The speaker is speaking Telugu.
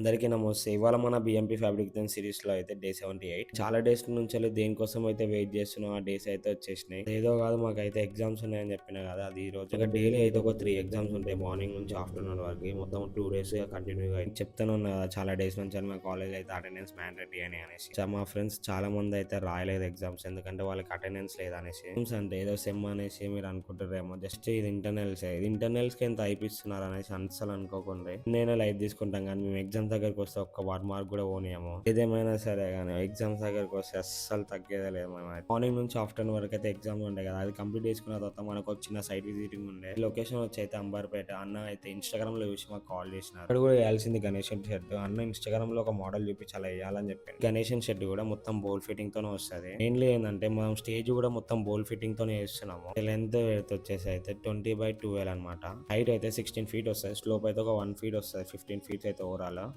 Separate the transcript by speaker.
Speaker 1: అందరికీ నమస్తే. ఇవాళ మన బీఎంపీ ఫ్యాబ్రికేషన్ సిరీస్‌లో అయితే డే 78. చాలా డేస్ నుంచెల్లి దేనికోసం అయితే వెయిట్ చేస్తున్నాం. ఆ డేస్ అయితే వచ్చేసినాయి. ఏదో కాదు మాకైతే ఎగ్జామ్స్ ఉన్నాయని చెప్పినా కదా! అది ఈరోజు. ఇక డైలీ అయితే ఒక 3 ఎగ్జామ్స్ ఉంటాయి. మార్నింగ్ నుంచి ఆఫ్టర్‌నూన్ వరకి. మొత్తం 2 డేస్ కంటిన్యూ‌గా చెప్తూనే ఉన్నా కదా! చాలా డేస్ నుంచి మా కాలేజ్‌లో అయితే అటెండెన్స్ మ్యాండేటరీ అని అనేసి. మా ఫ్రెండ్స్ చాలా మంది అయితే రాయలేదు ఎగ్జామ్స్. ఎందుకంటే వాళ్ళకి అటెండెన్స్ లేదనేసి. ఎగ్జామ్స్ అంటే ఏదో సెమ్ అనేసి మీరు అనుకుంటారేమో. జస్ట్ ఇది ఇంటర్నల్సే. ఇది ఇంటర్నల్స్‌కి ఎంత అయిపిస్తున్నారు అనేసి అస్సలు అనుకోకుండ్రి. నేనే లైట్ తీసుకుంటాం కానీ మేము ఎగ్జామ్స్ దగ్గరికి వస్తే ఒక్క 1 మార్క్ కూడా పోనీయము. ఏదేమైనా సరే గానీ ఎగ్జామ్స్ దగ్గరికి వస్తే అస్సలు తగ్గేదే లేదు మేమైతే. మార్నింగ్ నుంచి ఆఫ్టర్‌నూన్ వరకు అయితే ఎగ్జామ్ ఉండే కదా! అది కంప్లీట్ చేసుకున్న తర్వాత మనకు ఒక చిన్న సైట్ విజిటింగ్ ఉండే. లొకేషన్ వచ్చి అయితే అంబర్పేట. అన్న అయితే ఇన్‌స్టాగ్రామ్‌లో చూసి మాకు కాల్ చేసినారు. అక్కడ కూడా వేయాల్సింది గణేషన్ షెడ్. అన్న ఇన్‌స్టాగ్రామ్‌లో ఒక మోడల్ చూపించి అలా వేయాలని చెప్పిండు. గణేషన్ షెడ్ కూడా మొత్తం బోల్ ఫిట్టింగ్ తోనే వస్తది. మెయిన్‌లీ ఏందంటే మనం స్టేజ్ కూడా మొత్తం బోల్ ఫిట్టింగ్ తోనే చేస్తున్నాము. లెంత్ వచ్చేసి అయితే 20/12 అన్నమాట. హైట్ అయితే 16 ఫీట్ వస్తది. స్లోప్ అయితే ఒక 1 ఫీట్ వస్తది. 15 ఫీట్స్ అయితే ఓవరాల్.